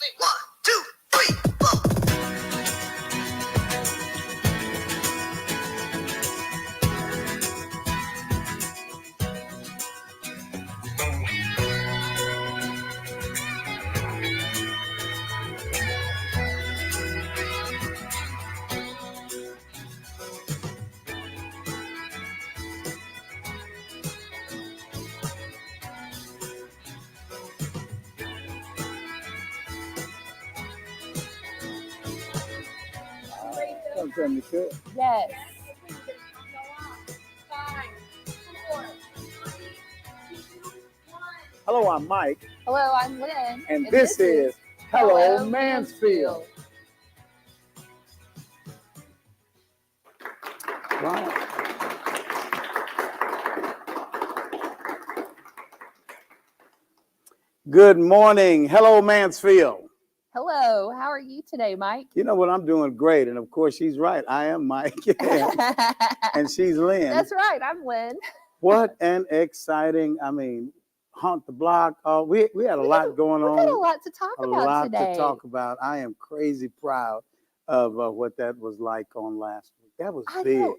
Say 1, 2, 3, 4. Yes. Hello, I'm Mike. Hello, I'm Lynn. And this is Hello Mansfield. Right. Good morning. Hello, Mansfield. Hello, how are you today, Mike? You know what? I'm doing great. And of course, she's right. I am Mike. And she's Lynn. That's right. I'm Lynn. What an exciting, haunt the block. We had a lot going on. We got a lot to talk about today. A lot to talk about. I am crazy proud of what that was like on last week. That was big.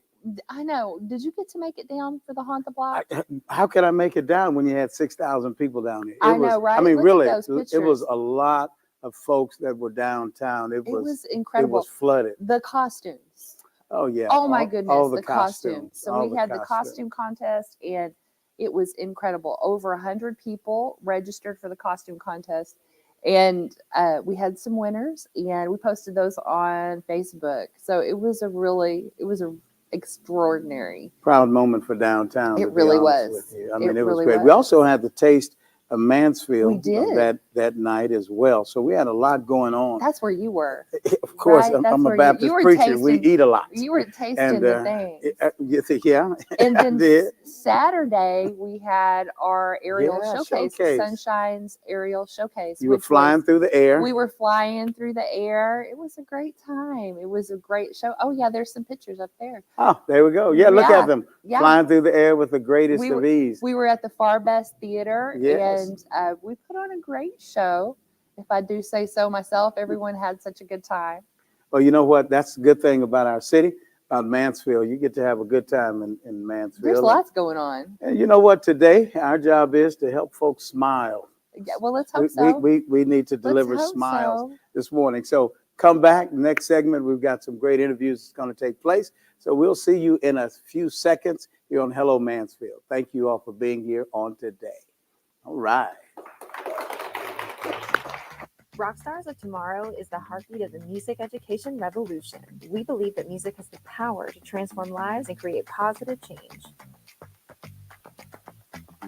I know. Did you get to make it down for the haunt the block? How could I make it down when you had 6,000 people down here? I know, right? Look really, at those pictures. It was a lot of folks that were downtown. It was incredible. It was flooded. The costumes. Oh, yeah. Oh, my goodness. All the costumes. So we had the costume contest, and it was incredible. Over 100 people registered for the costume contest. And we had some winners, and we posted those on Facebook. So it was a extraordinary. Proud moment for downtown. It really was. It was great. We also had the taste of Mansfield. We did. That night as well. So we had a lot going on. That's where you were. Of course, right? I'm a Baptist preacher. We eat a lot. You were tasting the things. Yeah. And then Saturday we had our aerial showcase. Sunshine's aerial showcase. You were flying through the air. We were flying through the air. It was a great time. It was a great show. Oh yeah, there's some pictures up there. Oh, there we go. Yeah, look at them. Yeah. Flying through the air with the greatest of ease. We were at the Far Best Theater. Yes. And we put on a great show. If I do say so myself, everyone had such a good time. Well, you know what? That's a good thing about our city, about Mansfield. You get to have a good time in Mansfield. There's lots going on. And you know what? Today, our job is to help folks smile. Yeah, well, let's hope so. We need to deliver smiles this morning. So come back. Next segment, we've got some great interviews that's going to take place. So we'll see you in a few seconds here on Hello Mansfield. Thank you all for being here on today. All right. Rockstars of Tomorrow is the heartbeat of the music education revolution. We believe that music has the power to transform lives and create positive change.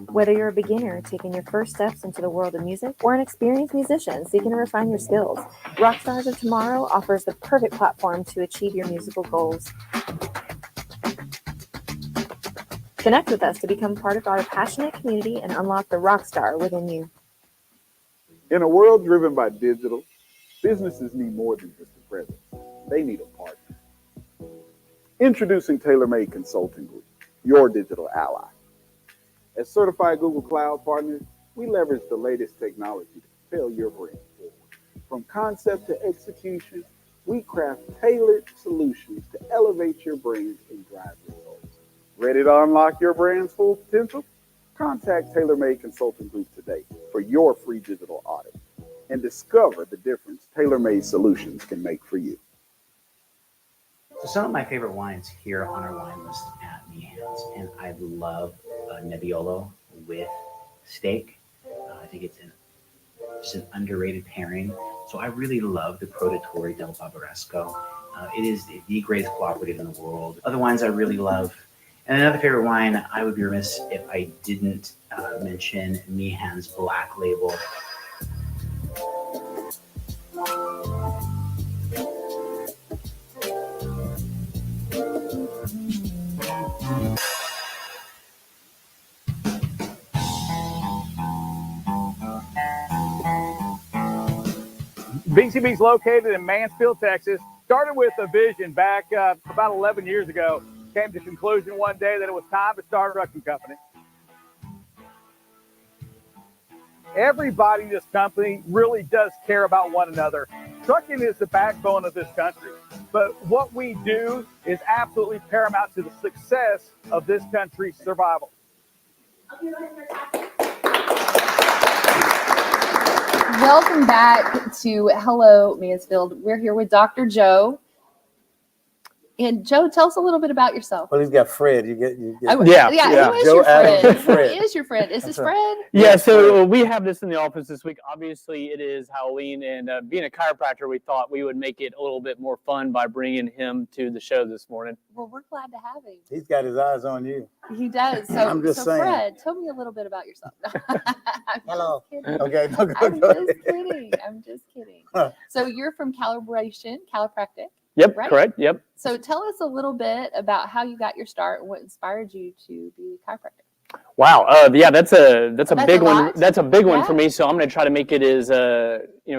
Whether you're a beginner taking your first steps into the world of music or an experienced musician seeking to refine your skills, Rockstars of Tomorrow offers the perfect platform to achieve your musical goals. Connect with us to become part of our passionate community and unlock the rock star within you. In a world driven by digital, businesses need more than just a presence. They need a partner. Introducing TaylorMade Consulting Group, your digital ally. As certified Google Cloud partners, we leverage the latest technology to propel your brand forward. From concept to execution, we craft tailored solutions to elevate your brand and drive results. Ready to unlock your brand's full potential? Contact TaylorMade Consulting Group today for your free digital audit and discover the difference TaylorMade solutions can make for you. So some of my favorite wines here on our wine list at Meehan's, and I love Nebbiolo with steak. I think it's just an underrated pairing. So I really love the Protetore del Barbaresco. It is the greatest cooperative in the world. Other wines I really love. And another favorite wine, I would be remiss if I didn't mention Meehan's Black Label. BCB's located in Mansfield, Texas. Started with a vision back about 11 years ago. Came to the conclusion one day that it was time to start a trucking company. Everybody in this company really does care about one another. Trucking is the backbone of this country, but what we do is absolutely paramount to the success of this country's survival. Welcome back to Hello Mansfield. We're here with Dr. Joe. And Joe, tell us a little bit about yourself. Well, he's got Fred. You get. Yeah. Who is Joe your Adams friend? and Fred. Who is your friend? Is this Fred? Yeah, so we have this in the office this week. Obviously, it is Halloween, and being a chiropractor, we thought we would make it a little bit more fun by bringing him to the show this morning. Well, we're glad to have him. He's got his eyes on you. He does. So, I'm just saying. Fred, tell me a little bit about yourself. Hello. Okay, no, go I'm ahead. just kidding. I'm just kidding. So you're from Chiropractic. Yep, right? correct. Yep. So tell us a little bit about how you got your start and what inspired you to be a chiropractor. Wow. Yeah, that's a big one. lot. That's a big one Yeah. for me. So I'm going to try to make it as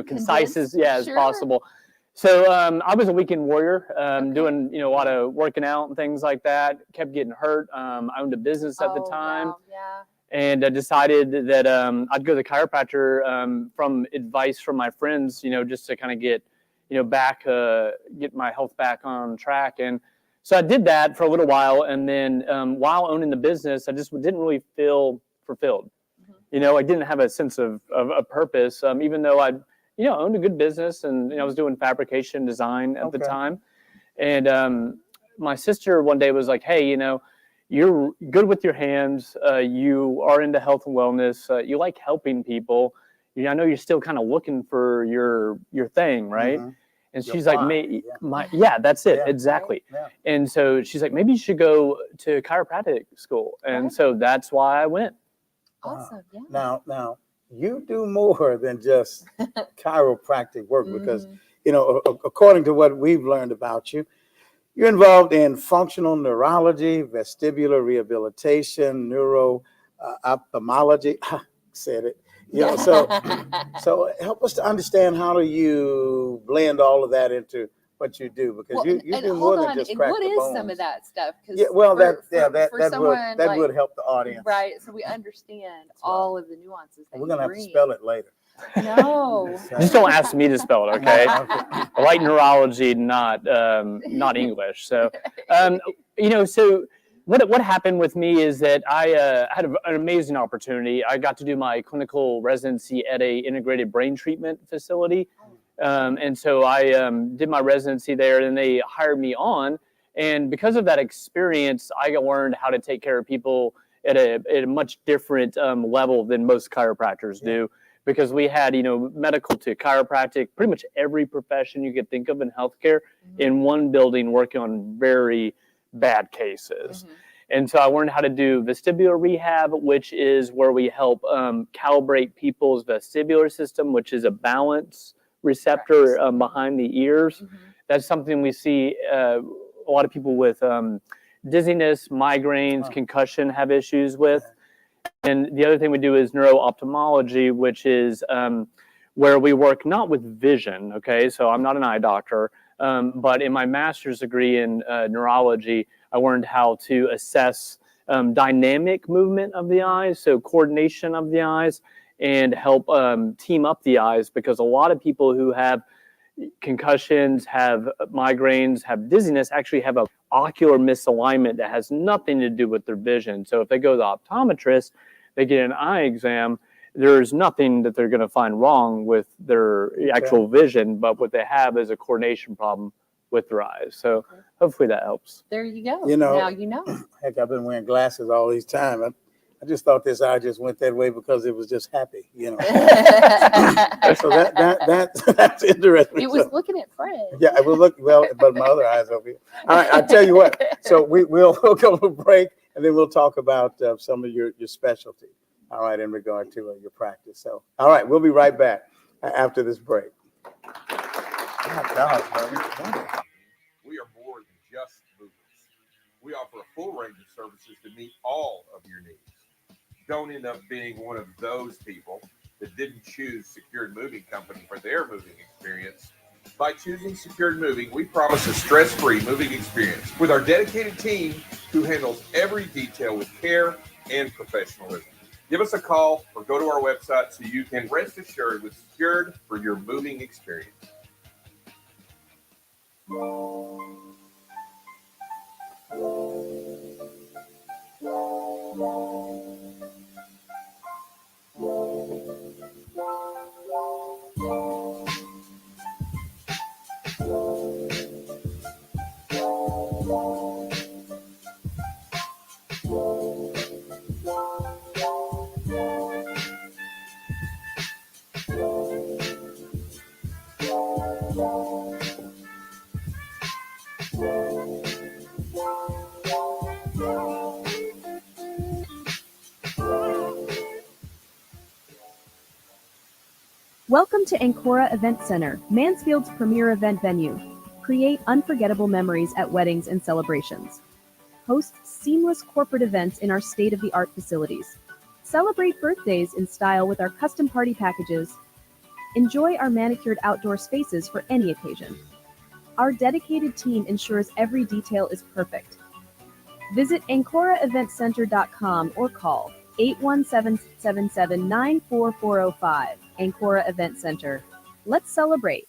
concise as Sure. possible. So I was a weekend warrior, doing a lot of working out and things like that. Kept getting hurt. I owned a business at the time. Wow. Yeah. And I decided that I'd go to the chiropractor from advice from my friends, just to kind of get get my health back on track. And so I did that for a little while. And then while owning the business, I just didn't really feel fulfilled. I didn't have a sense of a purpose, even though I owned a good business and I was doing fabrication design at the time. And my sister one day was like, hey, you're good with your hands. You are into health and wellness. You like helping people. I know you're still kind of looking for your thing, right? Mm-hmm. And Your she's like, that's it, Yeah. exactly. Yeah. And so she's like, maybe you should go to chiropractic school. And so that's why I went. Awesome. Yeah. Now you do more than just chiropractic work because, according to what we've learned about you, you're involved in functional neurology, vestibular rehabilitation, ophthalmology. Said it. So help us to understand how do you blend all of that into what you do, because you do more than just crack what the is bones. some of that stuff? Yeah, well, that would help the audience, right? So we understand all of the nuances. That We're gonna have to bring. spell it later. No. Just don't ask me to spell it, okay? I like neurology, not English. So, so what happened with me is that I had an amazing opportunity. I got to do my clinical residency at a integrated brain treatment facility. And so I did my residency there, and they hired me on. And because of that experience, I learned how to take care of people at a much different level than most chiropractors do. Because we had, medical to chiropractic, pretty much every profession you could think of in healthcare in one building working on very bad cases. And so I learned how to do vestibular rehab, which is where we help calibrate people's vestibular system, which is a balance receptor behind the ears. That's something we see a lot of people with dizziness, migraines, concussion have issues with. And the other thing we do is neuro-ophthalmology, which is where we work not with vision, okay? So I'm not an eye doctor, but in my master's degree in neurology, I learned how to assess dynamic movement of the eyes, so coordination of the eyes, and help team up the eyes, because a lot of people who have concussions, have migraines, have dizziness, actually have an ocular misalignment that has nothing to do with their vision. So if they go to the optometrist, they get an eye exam, there's nothing that they're going to find wrong with their actual vision, but what they have is a coordination problem with their eyes. So hopefully that helps. There you go. Now you know. Heck, I've been wearing glasses all these time. I just thought this eye just went that way because it was just happy, So that's interesting. It was looking at Fred. Yeah, it will look but my other eye's over here. All right, I'll tell you what. So we'll go to a break, and then we'll talk about some of your specialty. All right, in regard to your practice. So, all right, we'll be right back after this break. We are more than just movers. We offer a full range of services to meet all of your needs. Don't end up being one of those people that didn't choose Secured Moving Company for their moving experience. By choosing Secured Moving, we promise a stress-free moving experience with our dedicated team who handles every detail with care and professionalism. Give us a call or go to our website so you can rest assured with Secured for your moving experience. Welcome to Ancora Event Center, Mansfield's premier event venue. Create unforgettable memories at weddings and celebrations. Host seamless corporate events in our state-of-the-art facilities. Celebrate birthdays in style with our custom party packages. Enjoy our manicured outdoor spaces for any occasion. Our dedicated team ensures every detail is perfect. Visit AncoraEventCenter.com or call 817-779-4405. Ancora Event Center. Let's celebrate.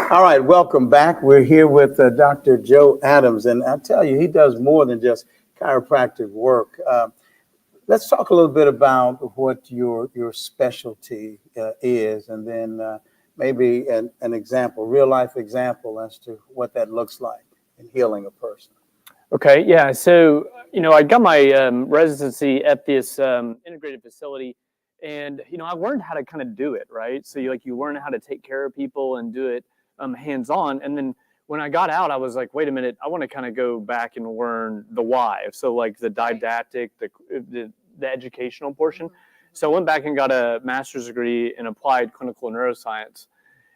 All right, welcome back. We're here with Dr. Joe Adams, and I tell you, he does more than just chiropractic work. Let's talk a little bit about what your specialty is, and then maybe an example, real life example as to what that looks like in healing a person. Okay, yeah. So, I got my residency at this integrated facility, and, I learned how to kind of do it, right? So you learn how to take care of people and do it hands-on. And then when I got out, I was like, wait a minute, I want to kind of go back and learn the why. So like the didactic, the educational portion. So I went back and got a master's degree in applied clinical neuroscience.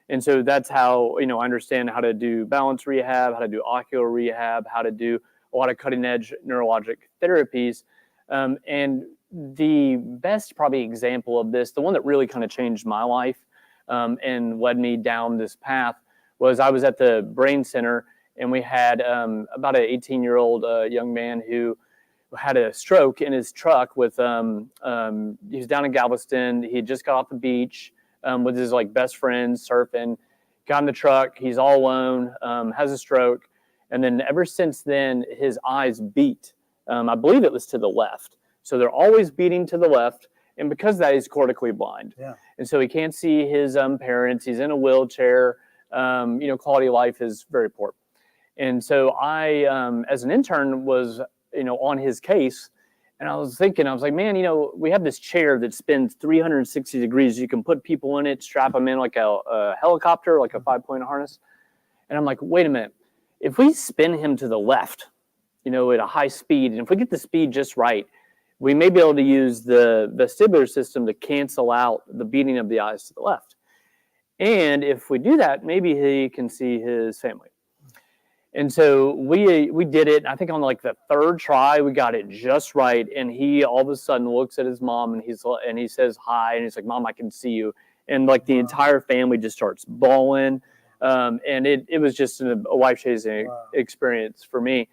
And so that's how, I understand how to do balance rehab, how to do ocular rehab, how to do a lot of cutting edge neurologic therapies. And the best probably example of this, the one that really kind of changed my life and led me down this path, was I was at the brain center, and we had about an 18-year-old young man who had a stroke in his truck with, he was down in Galveston. He had just got off the beach with his best friends surfing, got in the truck. He's all alone, has a stroke. And then ever since then, his eyes beat. I believe it was to the left. So they're always beating to the left. And because of that, he's cortically blind. Yeah. And so he can't see his parents. He's in a wheelchair. Quality of life is very poor. And so I, as an intern, was, on his case. And I was thinking, I was like, man, we have this chair that spins 360 degrees. You can put people in it, strap them in like a helicopter, like a 5-point harness. And I'm like, wait a minute. If we spin him to the left, at a high speed, and if we get the speed just right, we may be able to use the vestibular system to cancel out the beating of the eyes to the left. And if we do that, maybe he can see his family. And so we did it. I think on the third try, we got it just right. And he all of a sudden looks at his mom and he says hi, and he's like, "Mom, I can see you." And the entire family just starts bawling. And it was just a life-changing experience for me.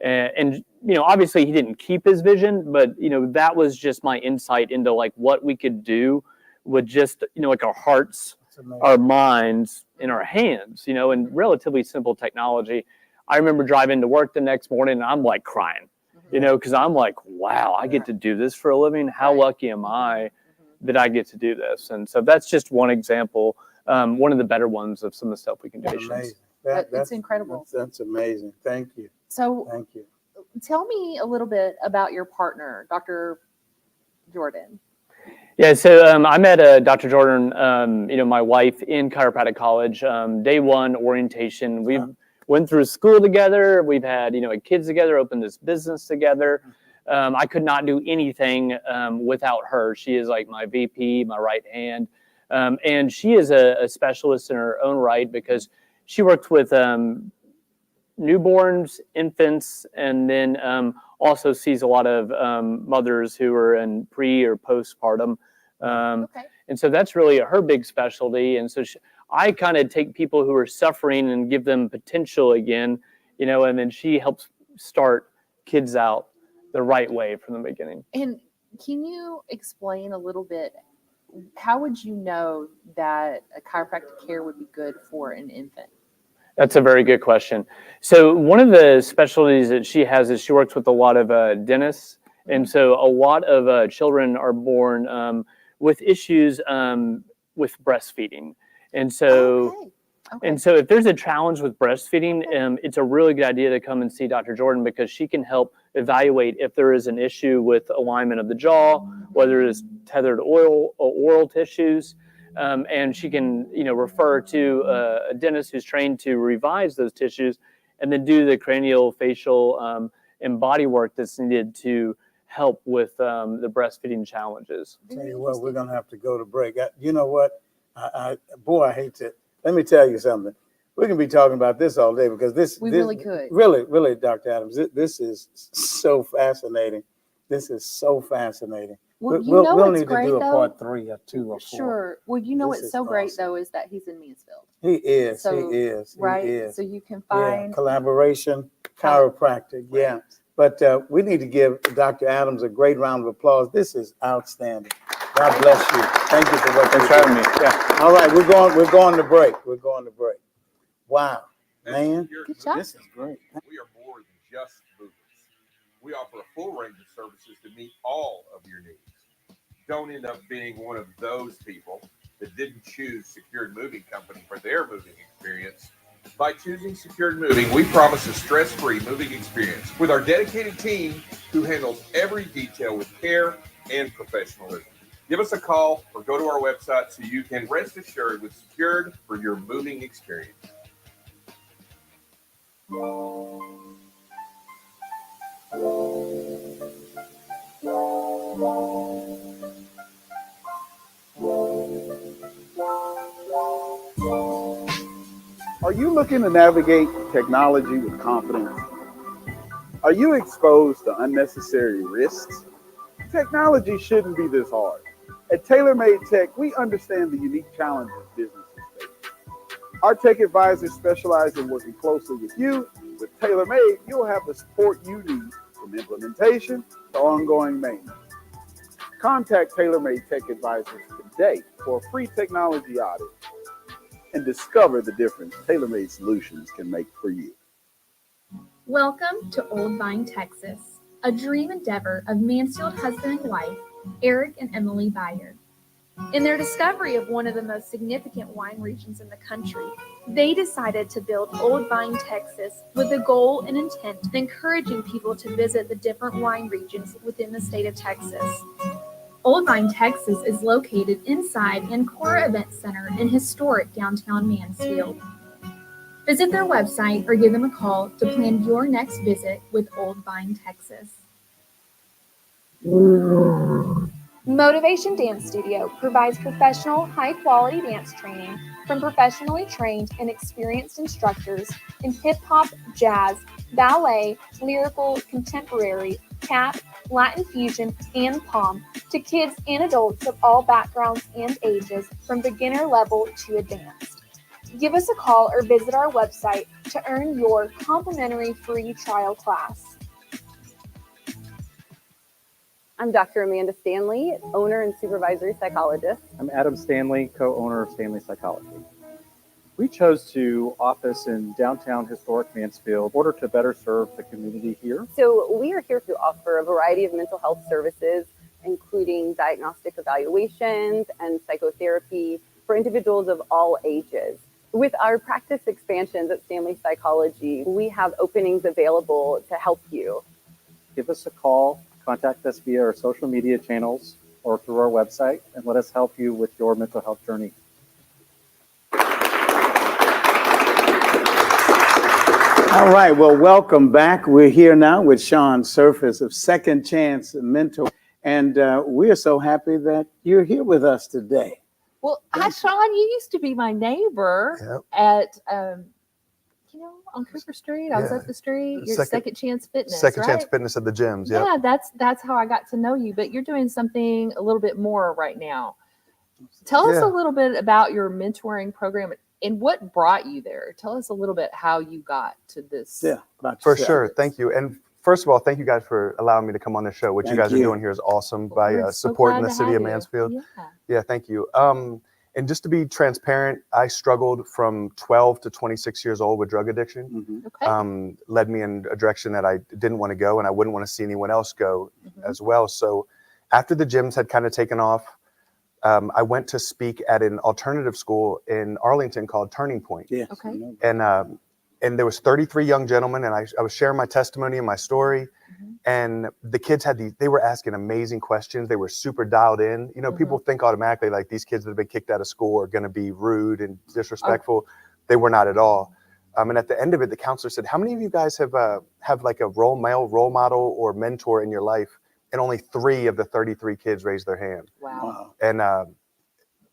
And obviously he didn't keep his vision, but that was just my insight into what we could do with just our hearts, our minds, and our hands, and relatively simple technology. I remember driving to work the next morning and I'm crying, because I'm like, wow, I get to do this for a living. How lucky am I that I get to do this? And so that's just one example, one of the better ones of some of the stuff we can do. That's incredible. That's amazing. Thank you. So thank you. Tell me a little bit about your partner, Dr. Jordan. Yeah, so I met Dr. Jordan, my wife, in chiropractic college. Day one orientation. went through school together. We've had, kids together, opened this business together. I could not do anything without her. She is like my VP, my right hand. And she is a specialist in her own right because she worked with newborns, infants, and then also sees a lot of mothers who are in pre or postpartum. And so that's really her big specialty. And so I kind of take people who are suffering and give them potential again, and then she helps start kids out the right way from the beginning. And can you explain a little bit, how would you know that a chiropractic care would be good for an infant? That's a very good question. So one of the specialties that she has is she works with a lot of dentists. And so a lot of children are born with issues with breastfeeding. And so, and so if there's a challenge with breastfeeding, it's a really good idea to come and see Dr. Jordan because she can help evaluate if there is an issue with alignment of the jaw, whether it is tethered oil or oral tissues. And she can, refer to a dentist who's trained to revise those tissues and then do the cranial, facial, and body work that's needed to help with the breastfeeding challenges. Tell you what, we're going to have to go to break. You know what? I hate to. Let me tell you something. We can be talking about this all day because this really could. Really, Dr. Adams, this is so fascinating. This is so fascinating. Well, we'll what's need great, to do a though? part 3 or 2 or 4. Sure. Well, what's so great, though, is that he's in Mansfield. He is. So, he is. Right? He is. So you can find... Collaboration, chiropractic. Right. Yeah. But we need to give Dr. Adams a great round of applause. This is outstanding. God bless you. Thank you for what you're doing. Thanks for having me. Yeah. All right, we're going to break. We're going to break. Wow, man. Good job. This is great. We are more than just movers. We offer a full range of services to meet all of your needs. Don't end up being one of those people that didn't choose Secured Moving Company for their moving experience. By choosing Secured Moving, we promise a stress-free moving experience with our dedicated team who handles every detail with care and professionalism. Give us a call or go to our website so you can rest assured with Secured for your moving experience. Are you looking to navigate technology with confidence? Are you exposed to unnecessary risks? Technology shouldn't be this hard. At TaylorMade Tech, we understand the unique challenges businesses face. Our tech advisors specialize in working closely with you. With TaylorMade, you'll have the support you need from implementation to ongoing maintenance. Contact TaylorMade Tech Advisors today for a free technology audit and discover the difference TaylorMade solutions can make for you. Welcome to Old Vine, Texas, a dream endeavor of Mansfield husband and wife, Eric and Emily Bayard. In their discovery of one of the most significant wine regions in the country, they decided to build Old Vine, Texas, with the goal and intent of encouraging people to visit the different wine regions within the state of Texas. Old Vine, Texas is located inside Ancora Event Center in historic downtown Mansfield. Visit their website or give them a call to plan your next visit with Old Vine, Texas. Motivation Dance Studio provides professional, high-quality dance training from professionally trained and experienced instructors in hip-hop, jazz, ballet, lyrical, contemporary, tap, Latin fusion, and pom to kids and adults of all backgrounds and ages from beginner level to advanced. Give us a call or visit our website to earn your complimentary free trial class. I'm Dr. Amanda Stanley, owner and supervisory psychologist. I'm Adam Stanley, co-owner of Stanley Psychology. We chose to office in downtown historic Mansfield in order to better serve the community here. So we are here to offer a variety of mental health services, including diagnostic evaluations and psychotherapy for individuals of all ages. With our practice expansions at Stanley Psychology, we have openings available to help you. Give us a call, contact us via our social media channels or through our website, and let us help you with your mental health journey. All right, well, welcome back. We're here now with Sean Surface of Second Chance Mentor, and we are so happy that you're here with us today. Well, hi, Sean. You used to be my neighbor at, on Cooper Street. I was up the street. You're Second Chance Fitness, Second right? Chance Fitness at the gyms. Yeah, that's how I got to know you. But you're doing something a little bit more right now. Tell us a little bit about your mentoring program and what brought you there. Tell us a little bit how you got to this. Yeah, for sure. Thank you. And first of all, thank you guys for allowing me to come on the show. What you guys are doing here is awesome by supporting the city of Mansfield. Yeah, thank you. And just to be transparent, I struggled from 12 to 26 years old with drug addiction. Led me in a direction that I didn't want to go, and I wouldn't want to see anyone else go as well. So after the gyms had kind of taken off, I went to speak at an alternative school in Arlington called Turning Point. Yeah. Okay. And there was 33 young gentlemen, and I was sharing my testimony and my story. And the kids they were asking amazing questions. They were super dialed in. You know, people think automatically like these kids that have been kicked out of school are going to be rude and disrespectful. They were not at all. And at the end of it, the counselor said, how many of you guys have like a role model or mentor in your life? And only 3 of the 33 kids raised their hand. Wow. And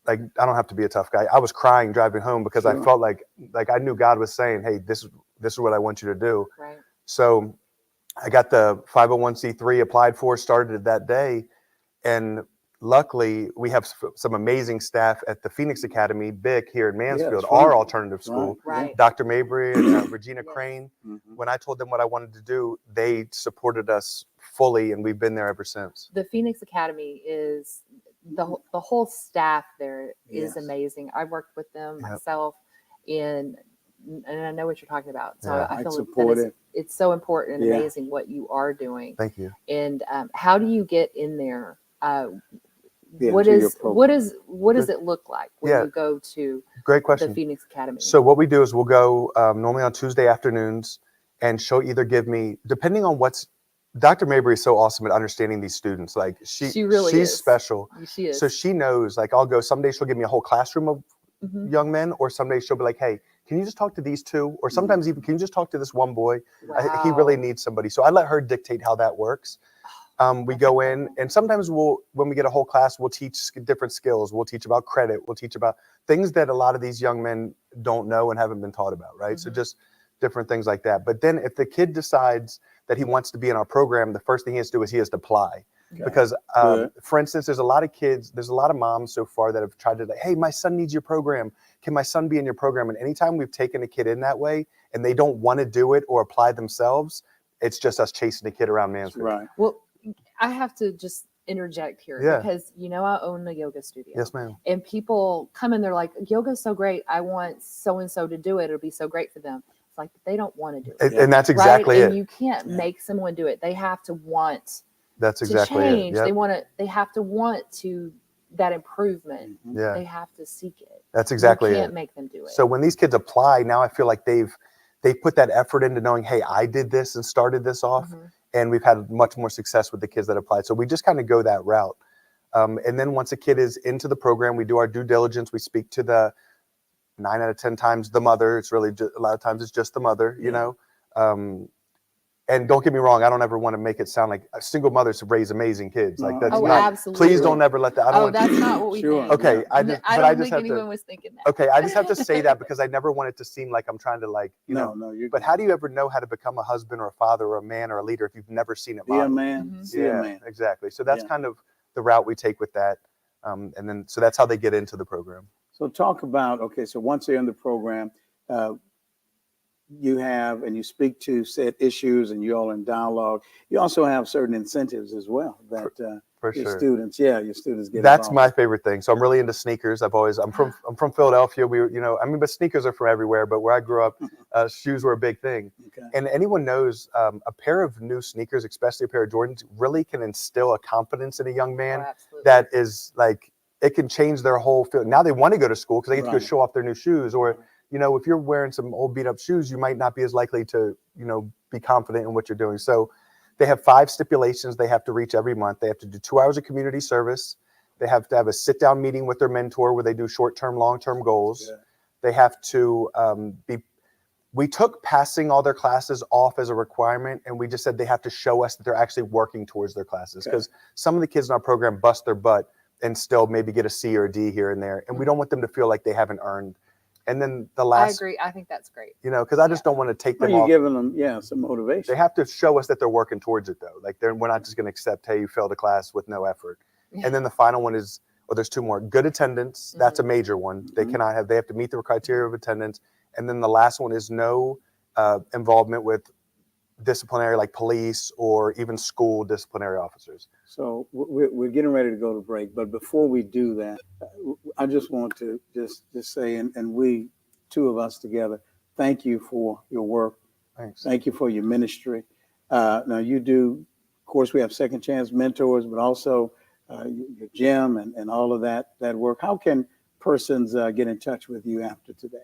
like, I don't have to be a tough guy. I was crying driving home because I felt like I knew God was saying, hey, this is what I want you to do. Right. So I got the 501c3 applied for, started that day. And luckily we have some amazing staff at the Phoenix Academy, BIC here in Mansfield, our alternative school. Right. Dr. Mabry and Regina Crane. When I told them what I wanted to do, they supported us fully, and we've been there ever since. The Phoenix Academy is the whole staff there is amazing. I worked with them myself, and I know what you're talking about. So I feel that it's so important and amazing what you are doing. Thank you. And how do you get in there? What does it look like when you go to Great question. the Phoenix Academy? So what we do is we'll go normally on Tuesday afternoons, and she'll either give me, depending on Dr. Mabry is so awesome at understanding these students. Like she's special. She is. So she knows, like, I'll go, some days she'll give me a whole classroom of young men, or some days she'll be like, hey, can you just talk to these 2? Or sometimes even, can you just talk to this one boy? He really needs somebody. So I let her dictate how that works. We go in, and sometimes when we get a whole class, we'll teach different skills. We'll teach about credit. We'll teach about things that a lot of these young men don't know and haven't been taught about, right? So just different things like that. But then if the kid decides that he wants to be in our program, the first thing he has to do is he has to apply. Okay. Because, for instance, there's a lot of moms so far that have tried to, like, hey, my son needs your program. Can my son be in your program? And anytime we've taken a kid in that way and they don't want to do it or apply themselves, it's just us chasing the kid around Mansfield. Right. Well, I have to just interject here because, I own a yoga studio. Yes, ma'am. And people come in, they're like, yoga's so great. I want so-and-so to do it. It'll be so great for them. It's like, they don't want to do it. And that's exactly it. And you can't make someone do it. They have to want to change. Yep. They have to want that improvement. Yeah. They have to seek it. That's exactly it. You can't make them do it. So when these kids apply, now I feel like they've put that effort into knowing, hey, I did this and started this off. And we've had much more success with the kids that applied. So we just kind of go that route. And then once a kid is into the program, we do our due diligence. We speak to the 9 out of 10 times the mother. It's really a lot of times it's just the mother, you know. And don't get me wrong, I don't ever want to make it sound like single mothers raise amazing kids. Like that's not. Absolutely. Please don't ever let that. That's not what we think. Okay, I don't think anyone was thinking that. Okay, I just have to say that because I never want it to seem like I'm trying to But how do you ever know how to become a husband or a father or a man or a leader if you've never seen it? Be a man. Be a man. Exactly. So that's kind of the route we take with that, and then so that's how they get into the program. So talk about so once they're in the program, you have and you speak to set issues and you all in dialogue. You also have certain incentives as well that for your sure. students get. That's involved. my favorite thing. So I'm really into sneakers. I'm from Philadelphia. But sneakers are from everywhere. But where I grew up, shoes were a big thing. Okay. And anyone knows a pair of new sneakers, especially a pair of Jordans, really can instill a confidence in a young man that is like it can change their whole feel. Now they want to go to school because they get to go show off their new shoes. Or if you're wearing some old beat up shoes, you might not be as likely to be confident in what you're doing. So they have 5 stipulations they have to reach every month. They have to do 2 hours of community service. They have to have a sit-down meeting with their mentor where they do short-term, long-term goals. Yeah. They have to we took passing all their classes off as a requirement, and we just said they have to show us that they're actually working towards their classes, because some of the kids in our program bust their butt and still maybe get a C or a D here and there, and we don't want them to feel like they haven't earned. And then the last, I agree. I think that's great. you know, because I just don't want to take them You're off. giving them, some motivation. They have to show us that they're working towards it, though. Like, we're not just going to accept, hey, you failed a class with no effort. And then the final one is, there's two more. Good attendance. That's a major one. They have to meet the criteria of attendance. And then the last one is no involvement with disciplinary, like police or even school disciplinary officers. So we're getting ready to go to break, but before we do that, I just want to just say, and we, two of us together, thank you for your work. Thanks. Thank you for your ministry. Now you do, of course, we have Second Chance Mentors, but also your gym and all of that work. How can persons get in touch with you after today?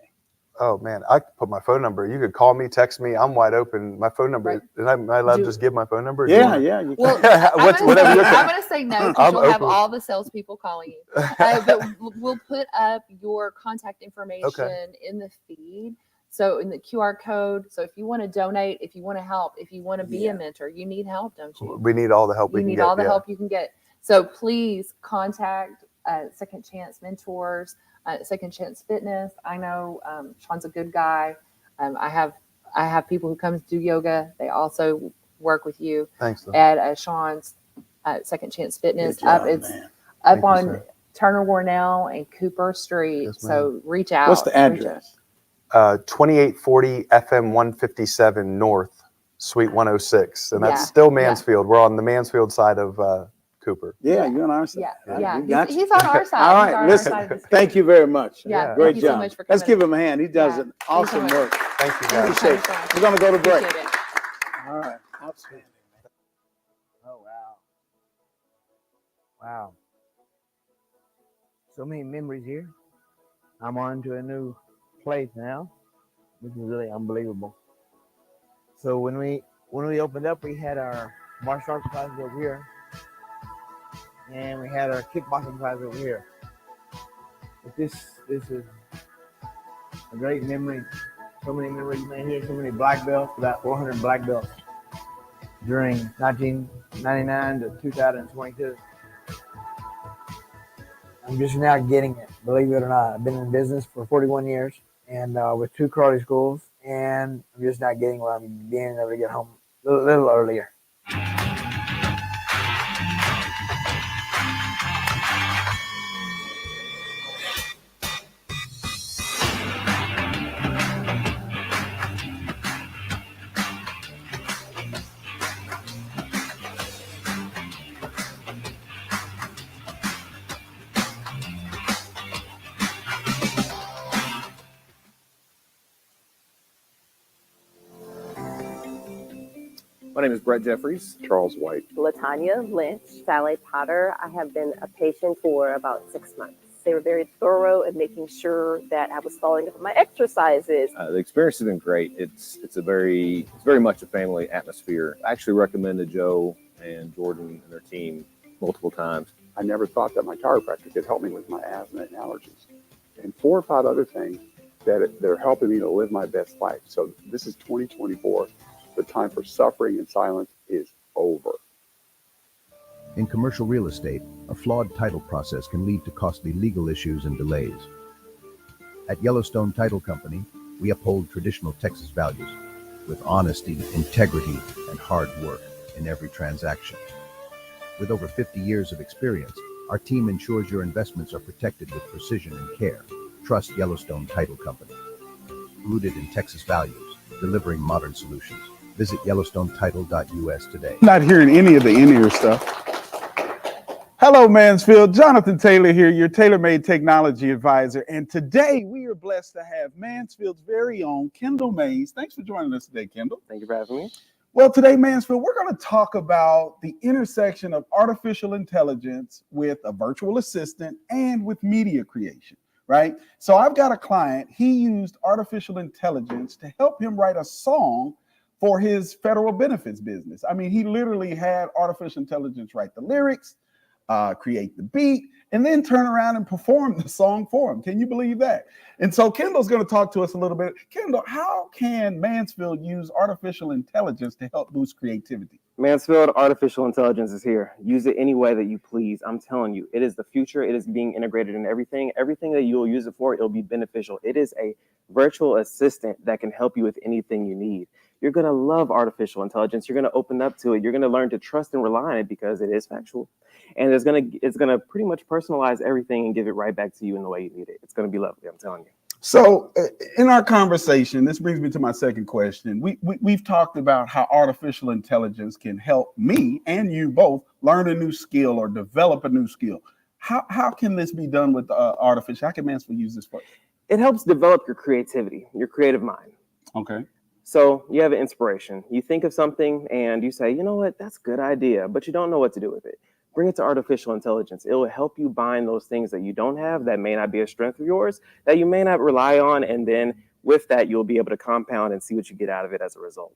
Oh man, I could put my phone number. You could call me, text me. I'm wide open. My phone number. Am I allowed to just give my phone number? Yeah. Well, I'm going to say no, because you'll have all the salespeople calling you. But we'll put up your contact information in the feed. So in the QR code. So if you want to donate, if you want to help, if you want to be a mentor, you need help, don't you? We need all the help we can get. You need all the help you can get. So please contact Second Chance Mentors. Second Chance Fitness. I know Sean's a good guy. I have people who come to do yoga. They also work with you. Thanks, at Sean's Second Chance Fitness. Up on Turner Warnell and Cooper Street. Yes, so reach out. What's the address? 2840 FM 157 North, Suite 106, and that's still Mansfield. We're on the Mansfield side of Cooper. Yeah, you're on our side. Yeah. He's on our side. All right, listen, thank you very much. Yeah, great thank you job. so much for Let's coming. give him a hand. He does an awesome work. Thank you, guys. Appreciate it. We're going to go to break. Appreciate it. All right, outstanding. Oh, wow. So many memories here. I'm on to a new place now, which is really unbelievable. So when we opened up, we had our martial arts classes over here, and we had our kickboxing classes over here. But this is a great memory. So many memories made here, so many black belts, about 400 black belts during 1999 to 2022. I'm just now getting it, believe it or not. I've been in business for 41 years and with 2 karate schools, and I'm just not getting what I'm being able to get home a little earlier. My name is Brett Jeffries. Charles White. Latanya Lynch. Sally Potter. I have been a patient for about 6 months. They were very thorough in making sure that I was following up on my exercises. The experience has been great. It's very much a family atmosphere. I actually recommended Joe and Jordan and their team multiple times. I never thought that my chiropractor could help me with my asthma and allergies, and 4 or 5 other things that they're helping me to live my best life. So this is 2024. The time for suffering in silence is over. In commercial real estate, a flawed title process can lead to costly legal issues and delays. At Yellowstone Title Company, we uphold traditional Texas values with honesty, integrity, and hard work in every transaction. With over 50 years of experience, our team ensures your investments are protected with precision and care. Trust Yellowstone Title Company. Rooted in Texas values, delivering modern solutions. Visit YellowstoneTitle.us today. Not hearing any of the in-ear stuff. Hello, Mansfield. Jonathan Taylor here, your tailor-made technology advisor. And today we are blessed to have Mansfield's very own Kendall Mays. Thanks for joining us today, Kendall. Thank you for having me. Well, today, Mansfield, we're going to talk about the intersection of artificial intelligence with a virtual assistant and with media creation, right? So I've got a client. He used artificial intelligence to help him write a song for his federal benefits business. I mean, he literally had artificial intelligence write the lyrics, create the beat, and then turn around and perform the song for them. Can you believe that? And so Kendall's going to talk to us a little bit. Kendall, how can Mansfield use artificial intelligence to help boost creativity? Mansfield, artificial intelligence is here. Use it any way that you please. I'm telling you, it is the future. It is being integrated in everything. Everything that you'll use it for, it'll be beneficial. It is a virtual assistant that can help you with anything you need. You're going to love artificial intelligence. You're going to open up to it. You're going to learn to trust and rely on it because it is factual. And it's going to pretty much personalize everything and give it right back to you in the way you need it. It's going to be lovely, I'm telling you. So in our conversation, this brings me to my second question. We've talked about how artificial intelligence can help me and you both learn a new skill or develop a new skill. How can this be done with artificial? How can Mansfield use this for? It helps develop your creativity, your creative mind. Okay. So you have an inspiration. You think of something and you say, you know what, that's a good idea, but you don't know what to do with it. Bring it to artificial intelligence. It will help you bind those things that you don't have, that may not be a strength of yours, that you may not rely on. And then with that, you'll be able to compound and see what you get out of it as a result.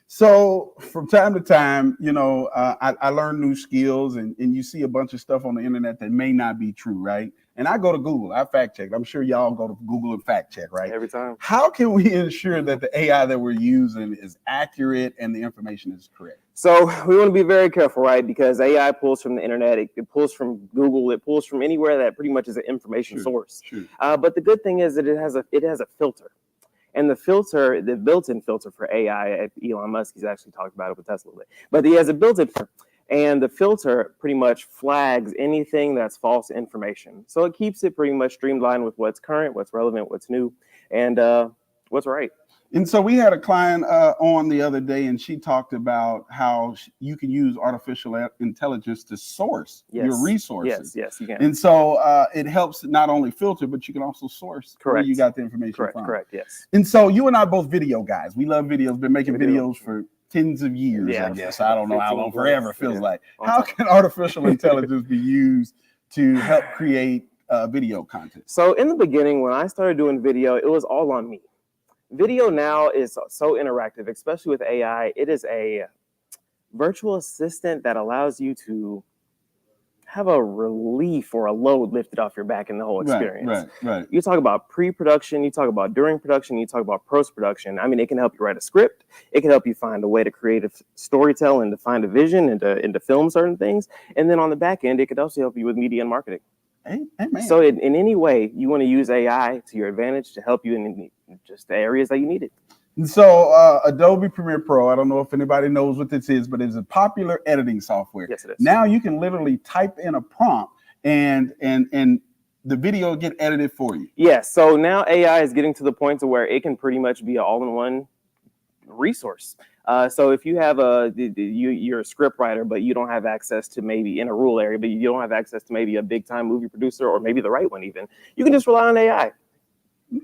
So from time to time, you know, I learn new skills and you see a bunch of stuff on the internet that may not be true, right? And I go to Google, I fact check. I'm sure y'all go to Google and fact check, right? Every time. How can we ensure that the AI that we're using is accurate and the information is correct? So we want to be very careful, right? Because AI pulls from the internet, it pulls from Google, it pulls from anywhere that pretty much is an information source. Sure. But the good thing is that it has a filter. And the filter, the built-in filter for AI, Elon Musk, he's actually talked about it with Tesla a little bit, but he has a built-in filter. And the filter pretty much flags anything that's false information. So it keeps it pretty much streamlined with what's current, what's relevant, what's new, and what's right. And so we had a client on the other day, and she talked about how you can use artificial intelligence to source your resources. Yes, you can. And so it helps not only filter, but you can also source where you got the information from. Correct, yes. And so you and I are both video guys. We love videos, been making videos for tens of years, I guess. I don't know how long, forever feels like. How can artificial intelligence be used to help create video content? So in the beginning, when I started doing video, it was all on me. Video now is so interactive, especially with AI. It is a virtual assistant that allows you to have a relief or a load lifted off your back in the whole experience. Right. You talk about pre-production, you talk about during production, you talk about post-production. I mean, it can help you write a script. It can help you find a way to create a storytell and to find a vision and to film certain things. And then on the back end, it could also help you with media and marketing. Amen. So in any way you want to use AI to your advantage to help you in just the areas that you need it. And so Adobe Premiere Pro, I don't know if anybody knows what this is, but it's a popular editing software. Yes, it is. Now you can literally type in a prompt and the video will get edited for you. Yes. So now AI is getting to the point to where it can pretty much be an all-in-one resource. So if you have you're a script writer, but you don't have access to maybe in a rural area, but you don't have access to maybe a big time movie producer or maybe the right one even, you can just rely on AI.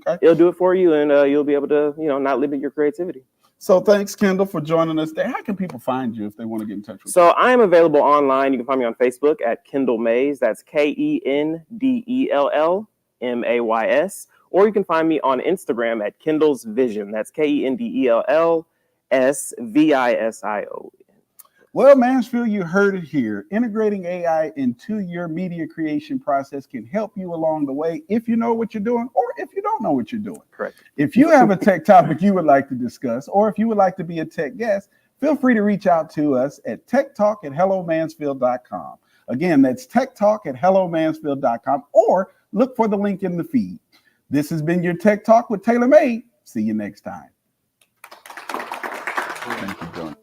Okay. It'll do it for you and you'll be able to, not limit your creativity. So thanks, Kendall, for joining us today. How can people find you if they want to get in touch with you? So I am available online. You can find me on Facebook at Kendall Mays. That's KENDELLMAYS. Or you can find me on Instagram at Kendall's Vision. That's KENDELLSVISION. Well, Mansfield, you heard it here. Integrating AI into your media creation process can help you along the way if you know what you're doing or if you don't know what you're doing. Correct. If you have a tech topic you would like to discuss or if you would like to be a tech guest, feel free to reach out to us at techtalk@hellomansfield.com. Again, that's techtalk@hellomansfield.com or look for the link in the feed. This has been your Tech Talk with Taylor Made. See you next time. Thank you, John.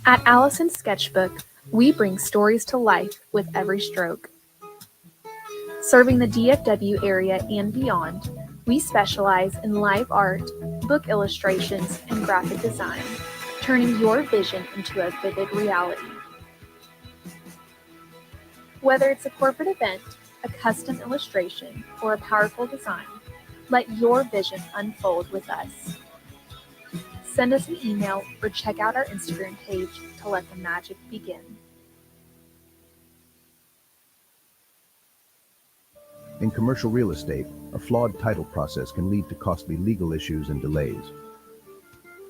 At Allison Sketchbook, we bring stories to life with every stroke. Serving the DFW area and beyond, we specialize in live art, book illustrations, and graphic design. turning your vision into a vivid reality. Whether it's a corporate event, a custom illustration, or a powerful design, let your vision unfold with us. Send us an email or check out our Instagram page to let the magic begin. In commercial real estate, a flawed title process can lead to costly legal issues and delays.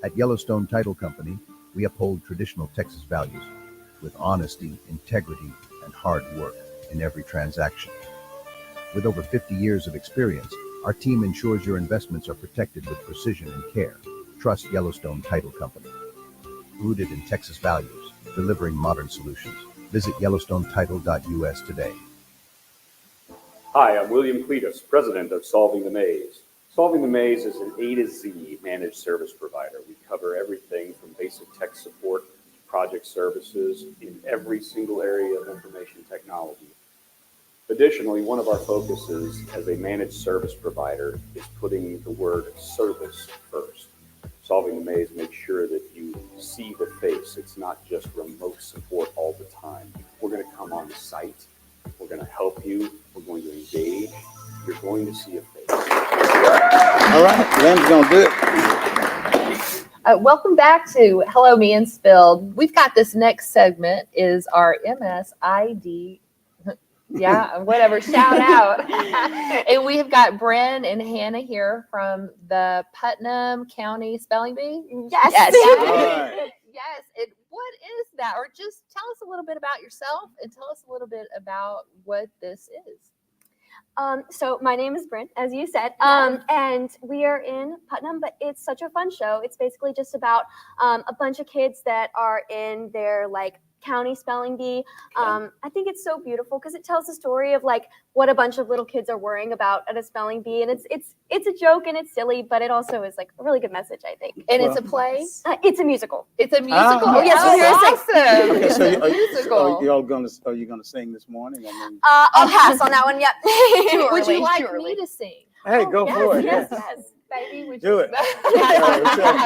At Yellowstone Title Company, we uphold traditional Texas values with honesty, integrity, and hard work in every transaction. With over 50 years of experience, our team ensures your investments are protected with precision and care. Trust Yellowstone Title Company. Rooted in Texas values, delivering modern solutions. Visit yellowstonetitle.us today. Hi, I'm William Cletus, president of Solving the Maze. Solving the Maze is an A to Z managed service provider. We cover everything from basic tech support to project services in every single area of information technology. Additionally, one of our focuses as a managed service provider is putting the word service first. Solving the Maze makes sure that you see the face. It's not just remote support all the time. We're going to come on site. We're going to help you. We're going to engage. You're going to see a face. All right, Lynn's going to do it. Welcome back to Hello Mansfield. We've got this next segment is our MSID. Yeah, whatever, shout out. And we have got Bren and Hannah here from the Putnam County Spelling Bee. Yes. Right. Yes. And what is that? Or just tell us a little bit about yourself and tell us a little bit about what this is. So my name is Brent, as you said, and we are in Putnam, but it's such a fun show. It's basically just about a bunch of kids that are in their county spelling bee. I think it's so beautiful because it tells the story of what a bunch of little kids are worrying about at a spelling bee, and it's a joke and it's silly, but it also is a really good message, I think. And it's a play. It's a musical. It's a musical. Oh, yes, we'll hear us sing. Okay, so musical. are you gonna sing this morning? I'll pass on that one. Yep. Would you like me to sing? Hey, go for it. Yes. Baby, would Do you it.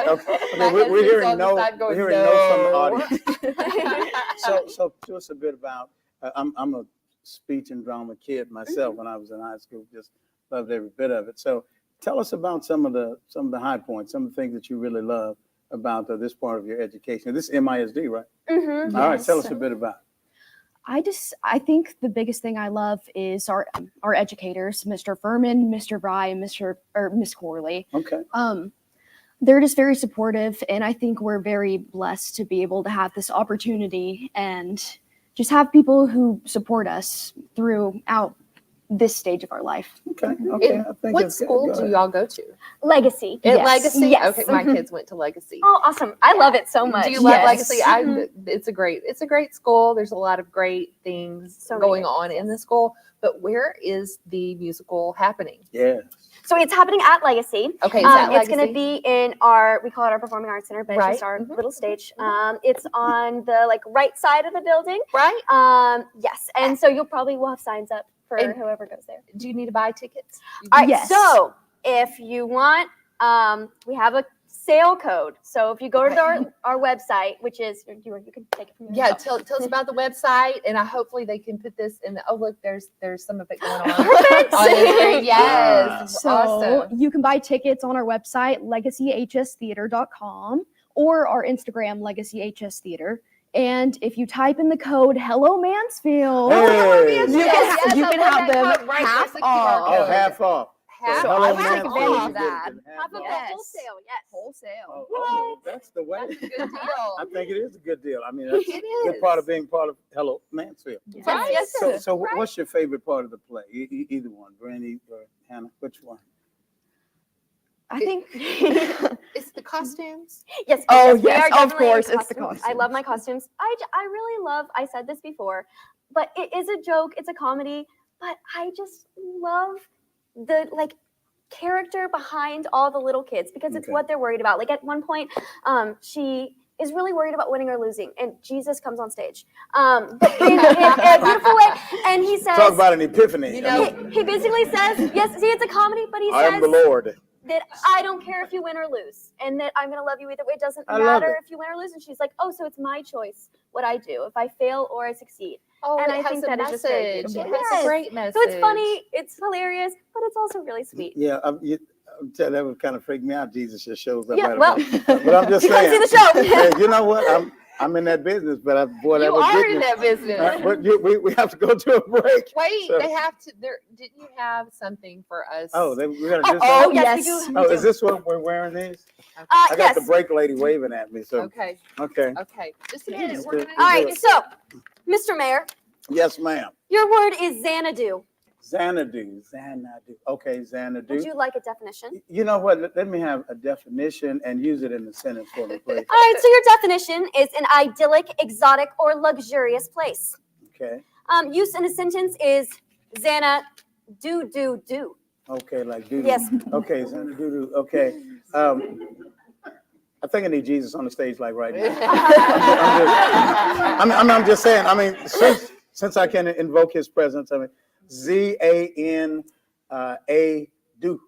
Okay, we're hearing no from the audience. So tell us a bit about. I'm a speech and drama kid myself. When I was in high school, just loved every bit of it. So tell us about some of the high points, some of the things that you really love about this part of your education. This is MISD, right? Mm-hmm. All right, tell us a bit about it. I think the biggest thing I love is our educators, Mr. Furman, Mr. Rye, and Miss Corley. Okay. They're just very supportive, and I think we're very blessed to be able to have this opportunity and just have people who support us throughout this stage of our life. Okay. What school do y'all go to? Legacy. Legacy? Yes. Okay, my kids went to Legacy. Oh, awesome. I love it so much. Do you love Legacy? It's a great school. There's a lot of great things going on in the school. But where is the musical happening? Yeah. So it's happening at Legacy. Okay, it's going to be in we call it our Performing Arts Center, but it's just our little stage. It's on the right side of the building. Right. Yes. And so we'll have signs up for whoever goes there. Do you need to buy tickets? All right. Yes. So if you want, we have a sale code. So if you go to our website, which is you can take it from there. Yeah, tell us about the website, and hopefully they can put this in. Oh, look, there's some of it going on. Perfect. Yes. So awesome. You can buy tickets on our website, legacyhstheater.com, or our Instagram, legacyhstheater. And if you type in the code Hello Mansfield, you can have them half off. Oh, half off. So Hello I would take Mansfield. advantage of that. Half of that wholesale, yes. Wholesale. Oh, that's the way. That's a good deal. I think it is a good deal. I mean, that's It a good is. part of being part of Hello Mansfield. Right. Yes. So what's your favorite part of the play? Either one, Brandy or Hannah, which one? I think it's the costumes. Yes. Oh, we yes, are of definitely course, in it's the costumes. I love my costumes. I really love, I said this before, but it is a joke. It's a comedy, but I just love the character behind all the little kids because it's what they're worried about. At one point, she is really worried about winning or losing, and Jesus comes on stage, but in a beautiful way. And he says, Talk about an epiphany. He basically says, yes, see, it's a comedy, but he I says, am the Lord. that I don't care if you win or lose, and that I'm gonna love you either way. It doesn't I love matter it. if you win or lose. And she's like, oh, so it's my choice what I do, if I fail or I succeed. Oh, and it I has think a that is just very message. beautiful. It has a great message. So it's funny, it's hilarious, but it's also really sweet. Yeah, I'm telling that would kind of freak me out. Jesus just shows up. Yeah, right well, about. But I'm just you come saying. see the show. Hey, you know what? I'm in that business, but boy, that You was are good. in that business. But we have to go to a break. Wait, So- they have to. Didn't you have something for us? Oh, we got to do Oh, something. yes, we do. Oh, is this what we're wearing these? I got Yes. the break lady waving at me. So Okay. Okay. Okay. Just a minute. Let's We're do gonna it. All right, so, Mr. Mayor, Yes, ma'am. your word is Xanadu. Xanadu. Okay, Xanadu. Would you like a definition? You know what? Let me have a definition and use it in the sentence for me, please. All right, so your definition is an idyllic, exotic, or luxurious place. Okay. Use in a sentence is Xanadu. Okay, like doo. Yes. Okay, Xanadu. Okay. I think I need Jesus on the stage like right now. I'm just saying. I mean, since I can invoke His presence, I mean, ZANA do.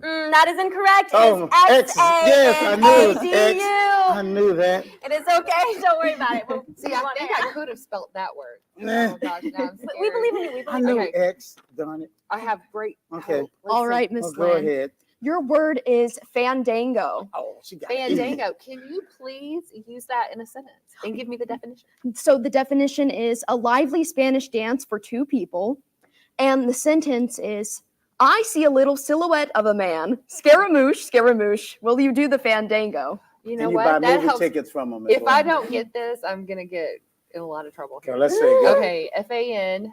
That is incorrect. Oh, It's X. Yes, I knew it was X. X-A-N-A-D-U. I knew that. It is okay. Don't worry about it. We'll See, I think I could have spelled that word. Nah. Oh gosh, now I'm scared. We believe in you. We I believe in knew you. X. Darn it. I have great. Okay. hope. All Listen. right, Miss Well, go Lynn. ahead. Your word is fandango. Oh, she got Fandango. Can you please use that in a sentence and give me the definition? So the definition is a lively Spanish dance for two people. And the sentence is, I see a little silhouette of a man. Scaramouche, Scaramouche, will you do the fandango? You know And you what? buy That movie helps. tickets from them. If I don't get this, I'm gonna get in a lot of trouble. Okay, let's say go. Okay, FAN.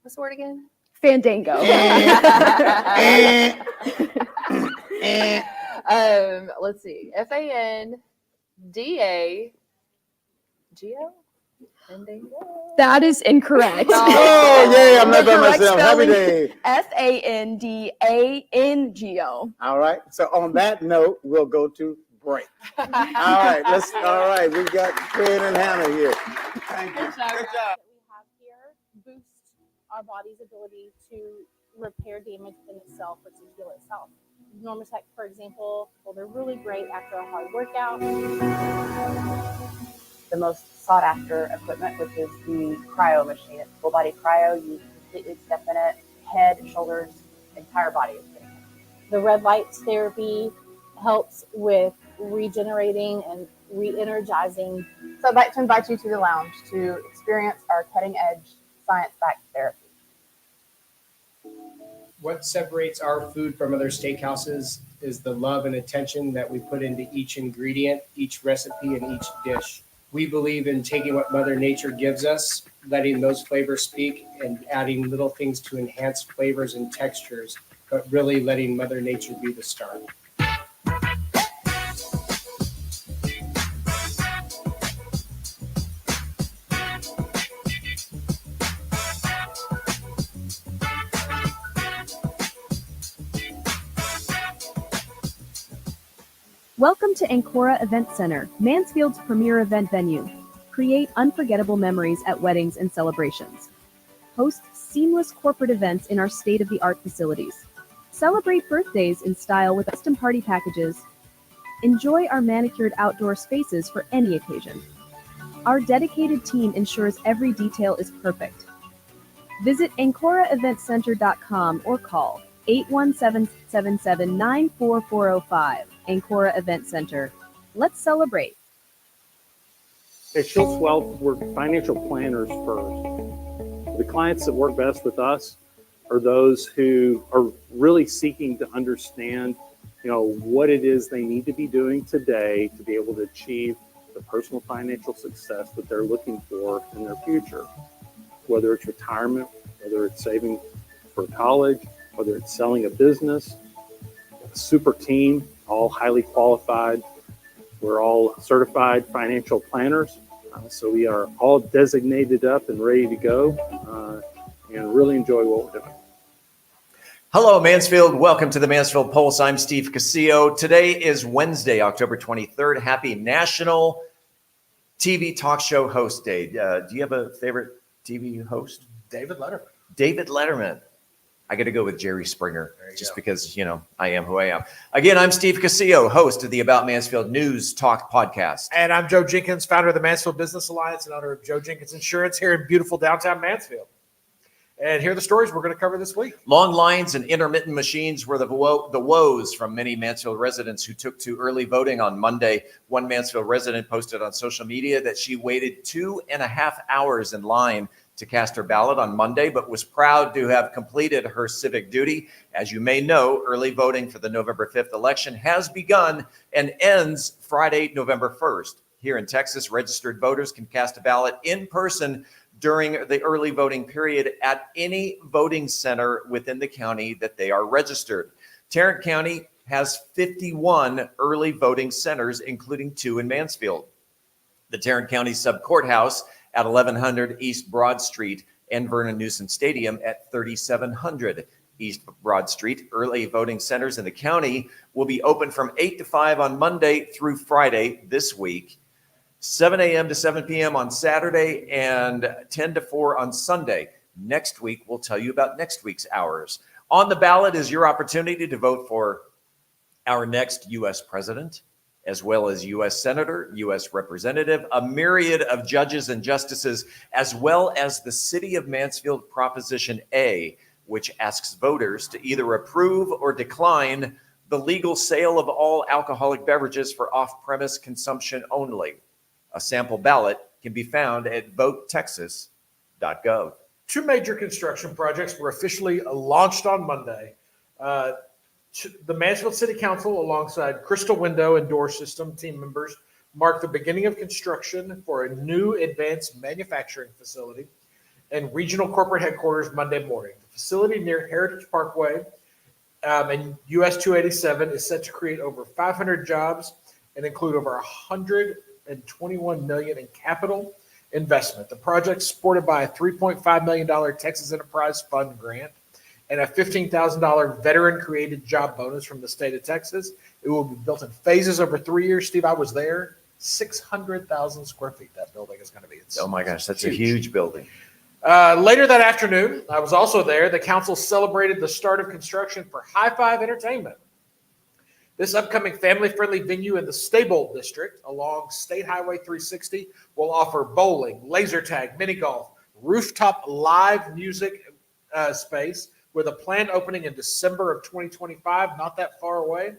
What's the word again? Fandango. Let's see. FANDAGO. Fandango. That is incorrect. Oh, yeah, I'm not The by correct myself. Happy spelling, day. FANDANGO. All right. So on that note, we'll go to break. All right. We've got Fred and Hannah here. Thank you. Good job. We have here boost our body's ability to repair damage within itself or to heal itself. Normatec, for example, well, they're really great after a hard workout. The most sought after equipment, which is the cryo machine. It's full body cryo. You completely step in it, head, shoulders, entire body is getting it. The red light therapy helps with regenerating and re-energizing. So I'd like to invite you to the lounge to experience our cutting edge science-backed therapy. What separates our food from other steakhouses is the love and attention that we put into each ingredient, each recipe, and each dish. We believe in taking what Mother Nature gives us, letting those flavors speak, and adding little things to enhance flavors and textures, but really letting Mother Nature be the star. Welcome to Ancora Event Center, Mansfield's premier event venue. Create unforgettable memories at weddings and celebrations. Host seamless corporate events in our state-of-the-art facilities. Celebrate birthdays in style with custom party packages. Enjoy our manicured outdoor spaces for any occasion. Our dedicated team ensures every detail is perfect. Visit AncoraEventCenter.com or call 817-779-4405. Ancora Event Center. Let's celebrate. At Schultz Wealth, we're financial planners first. The clients that work best with us are those who are really seeking to understand, what it is they need to be doing today to be able to achieve the personal financial success that they're looking for in their future. Whether it's retirement, whether it's saving for college, whether it's selling a business, a super team, all highly qualified. We're all certified financial planners. So we are all designated up and ready to go and really enjoy what we're doing. Hello, Mansfield. Welcome to the Mansfield Pulse. I'm Steve Casillo. Today is Wednesday, October 23rd. Happy National TV Talk Show Host Day. Do you have a favorite TV host? David Letterman. David Letterman. I got to go with Jerry Springer just because, I am who I am. Again, I'm Steve Casillo, host of the About Mansfield News Talk podcast. And I'm Joe Jenkins, founder of the Mansfield Business Alliance and owner of Joe Jenkins Insurance here in beautiful downtown Mansfield. And here are the stories we're going to cover this week. Long lines and intermittent machines were the woes from many Mansfield residents who took to early voting on Monday. One Mansfield resident posted on social media that she waited 2.5 hours in line to cast her ballot on Monday, but was proud to have completed her civic duty. As you may know, early voting for the November 5th election has begun and ends Friday, November 1st. Here in Texas, registered voters can cast a ballot in person during the early voting period at any voting center within the county that they are registered. Tarrant County has 51 early voting centers, including 2 in Mansfield. The Tarrant County Sub-Courthouse at 1100 East Broad Street and Vernon Newsom Stadium at 3700 East Broad Street. Early voting centers in the county will be open from 8 to 5 on Monday through Friday this week, 7 a.m. to 7 p.m. on Saturday, and 10 to 4 on Sunday. Next week, we'll tell you about next week's hours. On the ballot is your opportunity to vote for our next U.S. president, as well as U.S. senator, U.S. representative, a myriad of judges and justices, as well as the City of Mansfield Proposition A, which asks voters to either approve or decline the legal sale of all alcoholic beverages for off-premise consumption only. A sample ballot can be found at votetexas.gov. 2 major construction projects were officially launched on Monday. The Mansfield City Council, alongside Crystal Window and Door System team members, marked the beginning of construction for a new advanced manufacturing facility and regional corporate headquarters Monday morning. The facility near Heritage Parkway and US 287 is set to create over 500 jobs and include over $121 million in capital investment. The project, supported by a $3.5 million Texas Enterprise Fund grant and a $15,000 veteran-created job bonus from the state of Texas. It will be built in phases over 3 years. Steve, I was there. 600,000 square feet that building is going to be. Oh my gosh, that's a huge building. Later that afternoon, I was also there. The council celebrated the start of construction for High Five Entertainment. This upcoming family-friendly venue in the Stable District along State Highway 360 will offer bowling, laser tag, mini golf, rooftop live music space with a planned opening in December of 2025, not that far away.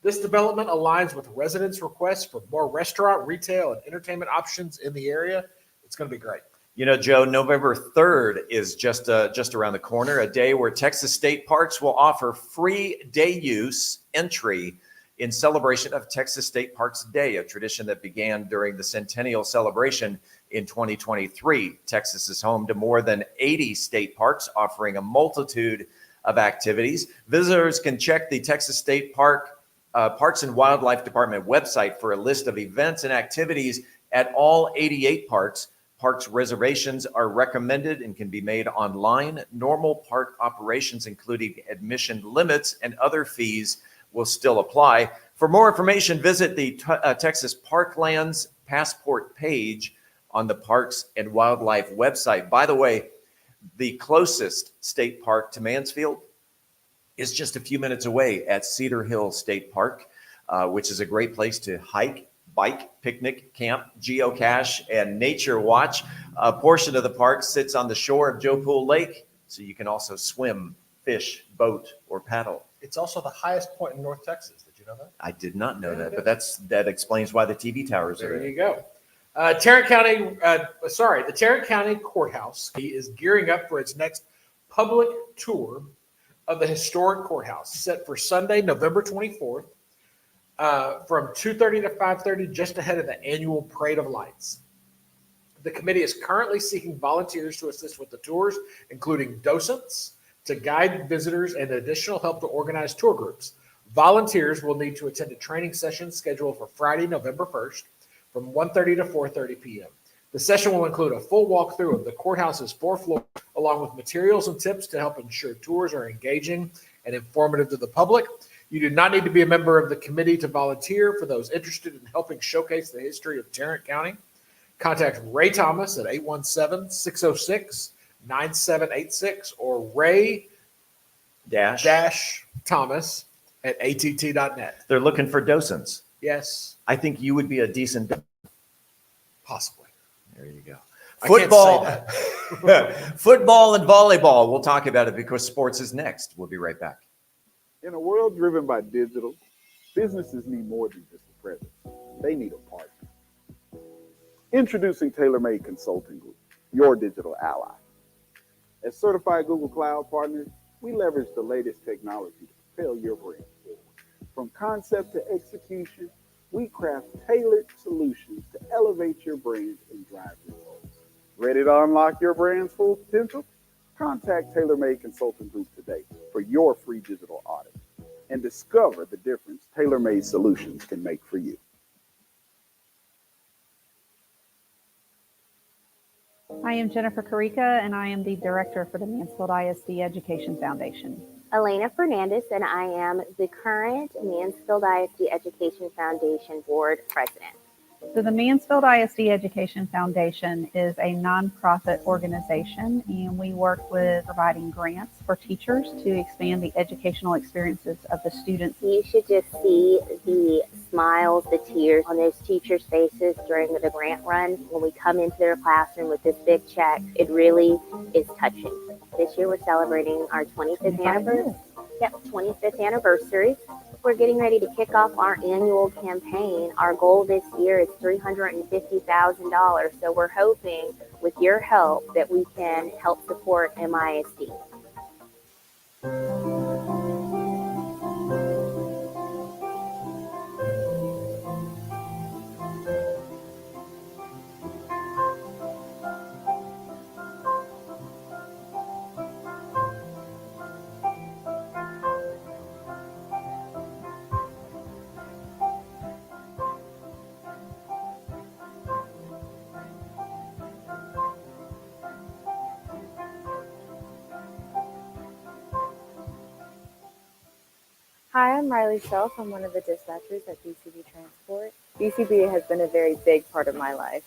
This development aligns with residents' requests for more restaurant, retail, and entertainment options in the area. It's going to be great. Joe, November 3rd is just around the corner, a day where Texas State Parks will offer free day use entry in celebration of Texas State Parks Day, a tradition that began during the centennial celebration in 2023. Texas is home to more than 80 state parks, offering a multitude of activities. Visitors can check the Texas State Parks and Wildlife Department website for a list of events and activities at all 88 parks. Parks reservations are recommended and can be made online. Normal park operations, including admission limits and other fees, will still apply. For more information, visit the Texas Parklands Passport page on the Parks and Wildlife website. By the way, the closest state park to Mansfield is just a few minutes away at Cedar Hill State Park, which is a great place to hike, bike, picnic, camp, geocache, and nature watch. A portion of the park sits on the shore of Joe Pool Lake, so you can also swim, fish, boat, or paddle. It's also the highest point in North Texas. Did you know that? I did not know that, but that explains why the TV towers are There there. you go. The Tarrant County Courthouse is gearing up for its next public tour of the historic courthouse, set for Sunday, November 24th, from 2:30 to 5:30, just ahead of the annual Parade of Lights. The committee is currently seeking volunteers to assist with the tours, including docents to guide visitors and additional help to organize tour groups. Volunteers will need to attend a training session scheduled for Friday, November 1st, from 1:30 to 4:30 p.m. The session will include a full walkthrough of the courthouse's 4 floors, along with materials and tips to help ensure tours are engaging and informative to the public. You do not need to be a member of the committee to volunteer. For those interested in helping showcase the history of Tarrant County, contact Ray Thomas at 817-606-9786 or Ray Thomas@att.net. They're looking for docents. Yes. I think you would be a decent. Possibly. There you go. I can't Football, say that. football and volleyball. We'll talk about it because sports is next. We'll be right back. In a world driven by digital, businesses need more than just a presence. They need a partner. Introducing TaylorMade Consulting Group, your digital ally. As certified Google Cloud partners, we leverage the latest technology to propel your brand forward. From concept to execution, we craft tailored solutions to elevate your brand and drive results. Ready to unlock your brand's full potential? Contact TaylorMade Consulting Group today for your free digital audit and discover the difference TaylorMade solutions can make for you. I am Jennifer Carica, and I am the director for the Mansfield ISD Education Foundation. Elena Fernandez, and I am the current Mansfield ISD Education Foundation Board President. So the Mansfield ISD Education Foundation is a nonprofit organization, and we work with providing grants for teachers to expand the educational experiences of the students. You should just see the smiles, the tears on those teachers' faces during the grant run when we come into their classroom with this big check. It really is touching. This year we're celebrating our 25th anniversary. Yep, 25th anniversary. We're getting ready to kick off our annual campaign. Our goal this year is $350,000. So we're hoping with your help that we can help support MISD. Hi, I'm Riley Self. I'm one of the dispatchers at BCB Transport. BCB has been a very big part of my life.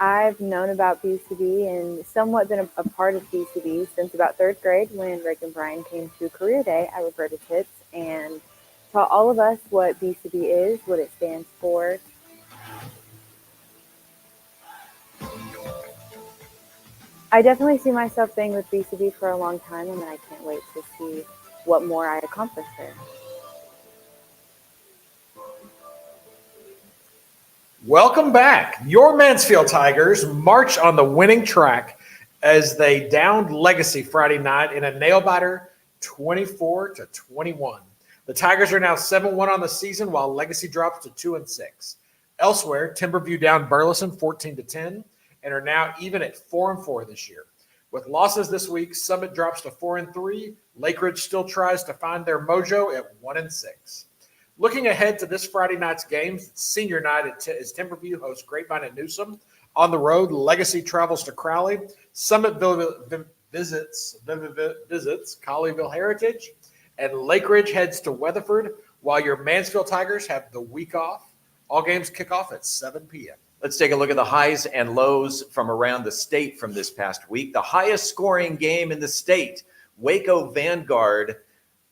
I've known about BCB and somewhat been a part of BCB since about third grade when Rick and Brian came to Career Day at Roberta Pitts and taught all of us what BCB is, what it stands for. I definitely see myself being with BCB for a long time, and I can't wait to see what more I accomplish there. Welcome back. Your Mansfield Tigers march on the winning track as they downed Legacy Friday night in a nail-biter 24-21. The Tigers are now 7-1 on the season, while Legacy drops to 2-6. Elsewhere, Timberview downed Burleson 14-10 and are now even at 4-4 this year. With losses this week, Summit drops to 4-3. Lake Ridge still tries to find their mojo at 1-6. Looking ahead to this Friday night's games, senior night as Timberview hosts Grapevine and Newsom. On the road, Legacy travels to Crowley. Summit visits Colleyville Heritage. And Lake Ridge heads to Weatherford, while your Mansfield Tigers have the week off. All games kick off at 7 p.m. Let's take a look at the highs and lows from around the state from this past week. The highest scoring game in the state, Waco Vanguard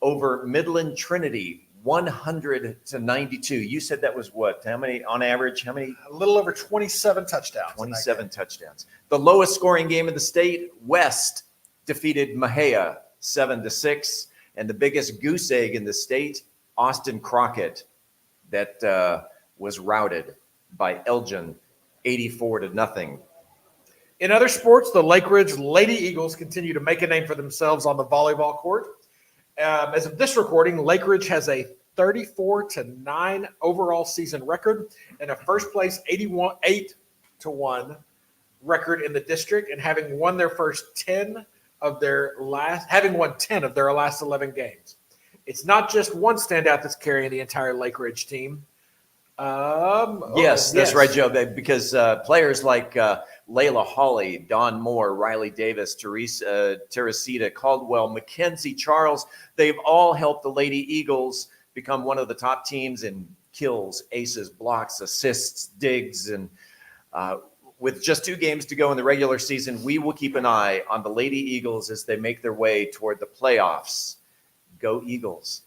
over Midland Trinity, 100-92. You said that was what? How many on average? How many? A little over 27 touchdowns. 27 touchdowns. The lowest scoring game in the state, West defeated Mahia 7-6. And the biggest goose egg in the state, Austin Crockett, that was routed by Elgin 84-0. In other sports, the Lake Ridge Lady Eagles continue to make a name for themselves on the volleyball court. As of this recording, Lake Ridge has a 34-9 overall season record and a first place 8-1 record in the district, and having won their first 10 of their last 11 games. It's not just one standout that's carrying the entire Lake Ridge team. Yes, that's right, Joe, because players like Layla Hawley, Dawn Moore, Riley Davis, Teresita Caldwell, Mackenzie Charles, they've all helped the Lady Eagles become one of the top teams in kills, aces, blocks, assists, digs, and With just 2 games to go in the regular season, we will keep an eye on the Lady Eagles as they make their way toward the playoffs. Go Eagles.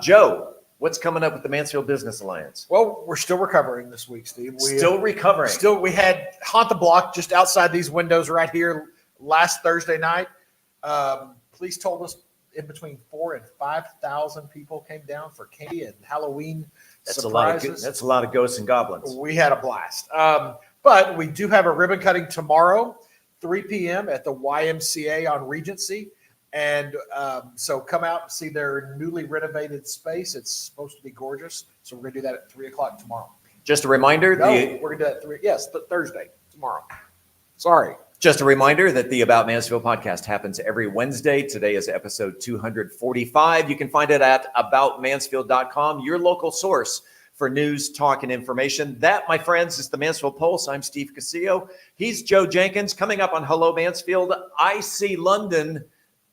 Joe, what's coming up with the Mansfield Business Alliance? Well, we're still recovering this week, Steve. Still recovering. We had Haunt the Block just outside these windows right here last Thursday night. Police told us in between 4,000 and 5,000 people came down for candy and Halloween surprises. That's a lot of ghosts and goblins. We had a blast. But we do have a ribbon cutting tomorrow, 3 p.m. at the YMCA on Regency. And so come out and see their newly renovated space. It's supposed to be gorgeous. So we're going to do that at 3 o'clock tomorrow. Just a reminder. We're going to do that at 3. Yes, Thursday, tomorrow. Sorry. Just a reminder that the About Mansfield podcast happens every Wednesday. Today is episode 245. You can find it at aboutmansfield.com, your local source for news, talk, and information. That, my friends, is the Mansfield Pulse. I'm Steve Casillo. He's Joe Jenkins. Coming up on Hello Mansfield, I see London,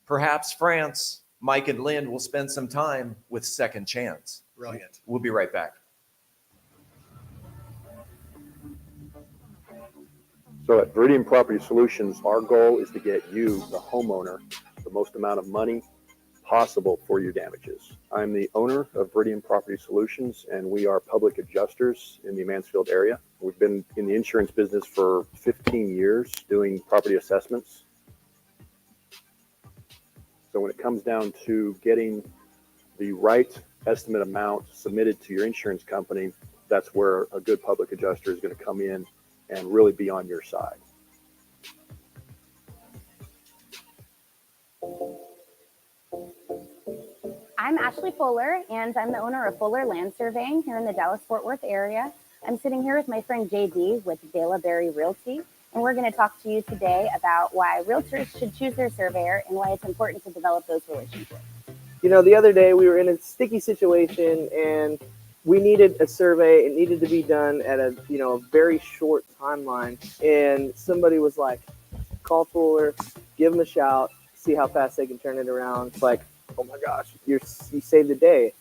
perhaps France. Mike and Lynn will spend some time with Second Chance. Brilliant. We'll be right back. So at Viridian Property Solutions, our goal is to get you, the homeowner, the most amount of money possible for your damages. I'm the owner of Viridian Property Solutions, and we are public adjusters in the Mansfield area. We've been in the insurance business for 15 years doing property assessments. So when it comes down to getting the right estimate amount submitted to your insurance company, that's where a good public adjuster is going to come in and really be on your side. I'm Ashley Fuller, and I'm the owner of Fuller Land Surveying here in the Dallas-Fort Worth area. I'm sitting here with my friend JD with Bela Berry Realty, and we're going to talk to you today about why realtors should choose their surveyor and why it's important to develop those relationships. You know, the other day we were in a sticky situation and we needed a survey. It needed to be done at a very short timeline. And somebody was like, call Fuller, give them a shout, see how fast they can turn it around. It's like, oh my gosh, you saved the day.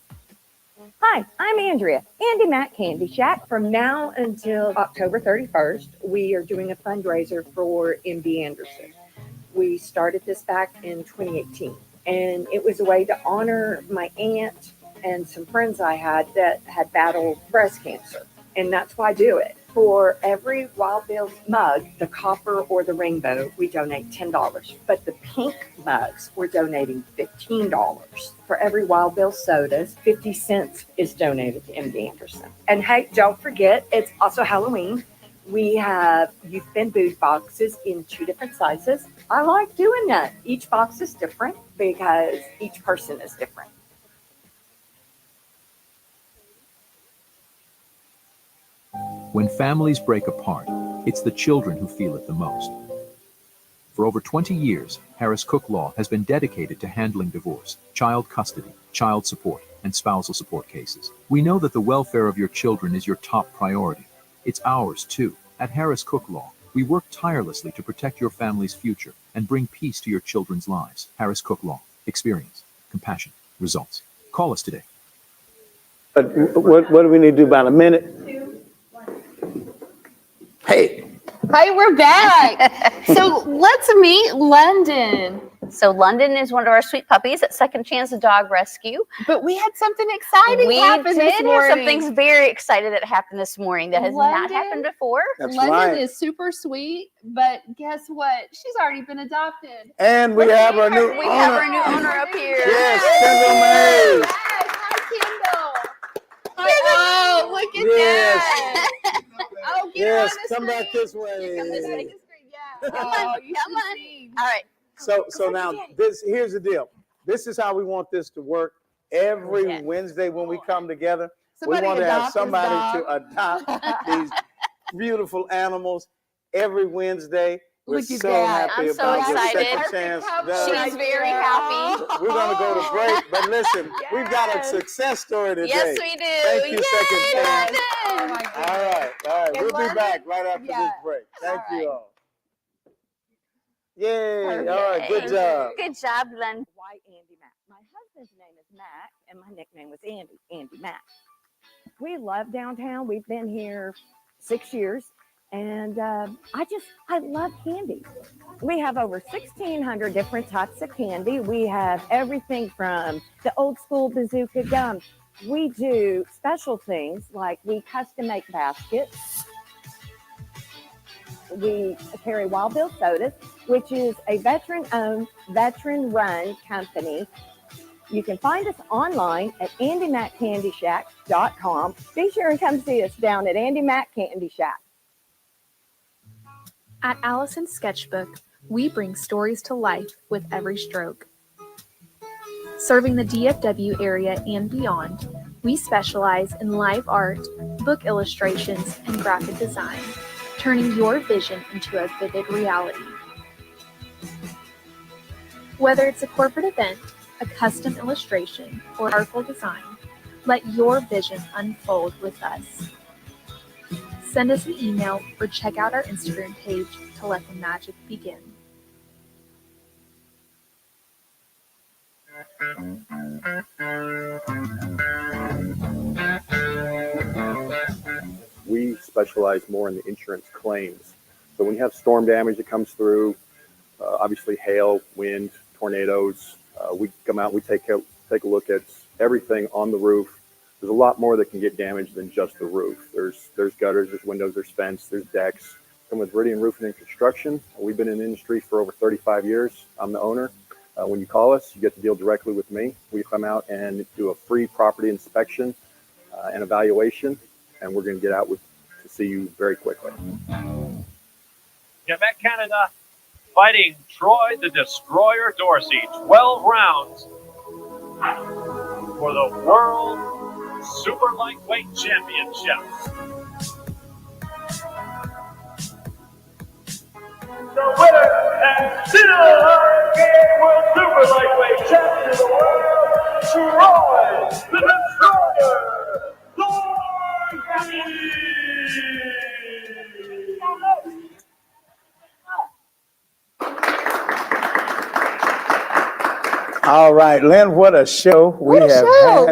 Hi, I'm Andrea, Andy Mac Candy Shack. From now until October 31st, we are doing a fundraiser for MD Anderson. We started this back in 2018, and it was a way to honor my aunt and some friends I had that had battled breast cancer. And that's why I do it. For every Wild Bill's mug, the copper or the rainbow, we donate $10. But the pink mugs, we're donating $15. For every Wild Bill sodas, 50 cents is donated to MD Anderson. And hey, don't forget, it's also Halloween. We have youth bamboo boxes in 2 different sizes. I like doing that. Each box is different because each person is different. When families break apart, it's the children who feel it the most. For over 20 years, Harris Cook Law has been dedicated to handling divorce, child custody, child support, and spousal support cases. We know that the welfare of your children is your top priority. It's ours, too. At Harris Cook Law, we work tirelessly to protect your family's future and bring peace to your children's lives. Harris Cook Law. Experience, compassion, results. Call us today. What do we need to do, about a minute? Hey. Hi, we're back. So let's meet London. So London is one of our sweet puppies at Second Chance Dog Rescue. But we had something exciting happen this morning. Something very excited that happened this morning that has not happened before. London is super sweet, but guess what? She's already been adopted. And we have our new owner. We have our new owner up here. Yes, Kendall Mays. Oh, look at that. Oh, yes, come back this way. Oh, come on. All right. So now here's the deal. This is how we want this to work. Every Wednesday when we come together, we want to have somebody to adopt these beautiful animals every Wednesday. We're so happy about what Second Chance does. She's very happy. We're going to go to break, but listen, we've got a success story today. Yes, we do. Thank you, Second Chance. London. All right. We'll be back right after this break. Thank you all. Yay. All right, good job. Good job, Lynn. Why Andy Mac? My husband's name is Mac, and my nickname was Andy Mac. We love downtown. We've been here 6 years, And I love candy. We have over 1,600 different types of candy. We have everything from the old school bazooka gum. We do special things like we custom make baskets. We carry Wild Bill Sodas, which is a veteran-owned, veteran-run company. You can find us online at AndyMackCandyShack.com. Be sure and come see us down at Andy Mack Candy Shack. At Allison's Sketchbook, we bring stories to life with every stroke. Serving the DFW area and beyond, we specialize in live art, book illustrations, and graphic design, turning your vision into a vivid reality. Whether it's a corporate event, a custom illustration, or artful design, let your vision unfold with us. Send us an email or check out our Instagram page to let the magic begin. We specialize more in the insurance claims. So when you have storm damage that comes through, obviously hail, wind, tornadoes, we come out, we take a look at everything on the roof. There's a lot more that can get damaged than just the roof. There's gutters, there's windows, there's fence, there's decks. I'm with Viridian Roofing and Construction. We've been in the industry for over 35 years. I'm the owner. When you call us, you get to deal directly with me. We come out and do a free property inspection and evaluation, and we're going to get out to see you very quickly. Quebec, Canada, fighting Troy the Destroyer Dorsey, 12 rounds for the World Super Lightweight Championship. The winner and still Hurricane World Super Lightweight Champion of the world, Troy the Destroyer Dorsey. All right, Lynn, what a show we have had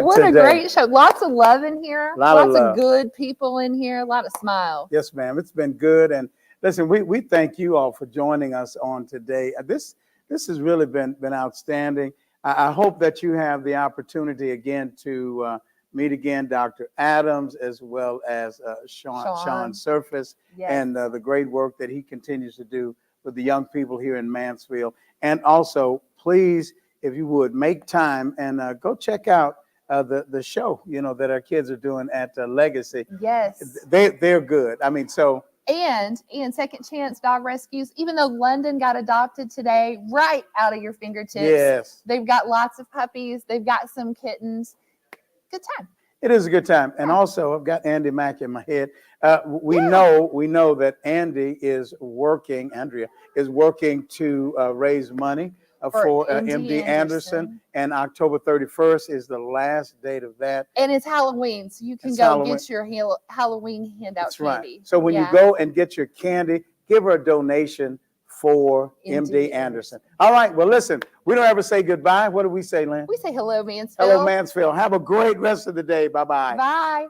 What today. a great show. Lots of love in here. Lots of good people in here. A lot of smiles. Yes, ma'am. It's been good. And listen, we thank you all for joining us on today. This has really been outstanding. I hope that you have the opportunity again to meet again Dr. Adams as well as Sean Surface, Yes. and the great work that he continues to do with the young people here in Mansfield. And also, please, if you would, make time and go check out the show, that our kids are doing at Legacy. Yes. They're good. I mean, so. And Second Chance Dog Rescues, even though London got adopted today, right out of your fingertips. Yes. They've got lots of puppies. They've got some kittens. Good time. It is a good time. And also, I've got Andy Mack in my head. We know that Andrea is working to raise money for MD Anderson. And October 31st is the last date of that. And it's Halloween, so you can get your Halloween handout That's candy. Right. So when you go and get your candy, give her a donation for MD Anderson. All right. Well, listen, we don't ever say goodbye. What do we say, Lynn? We say hello, Mansfield. Hello, Mansfield. Have a great rest of the day. Bye-bye. Bye.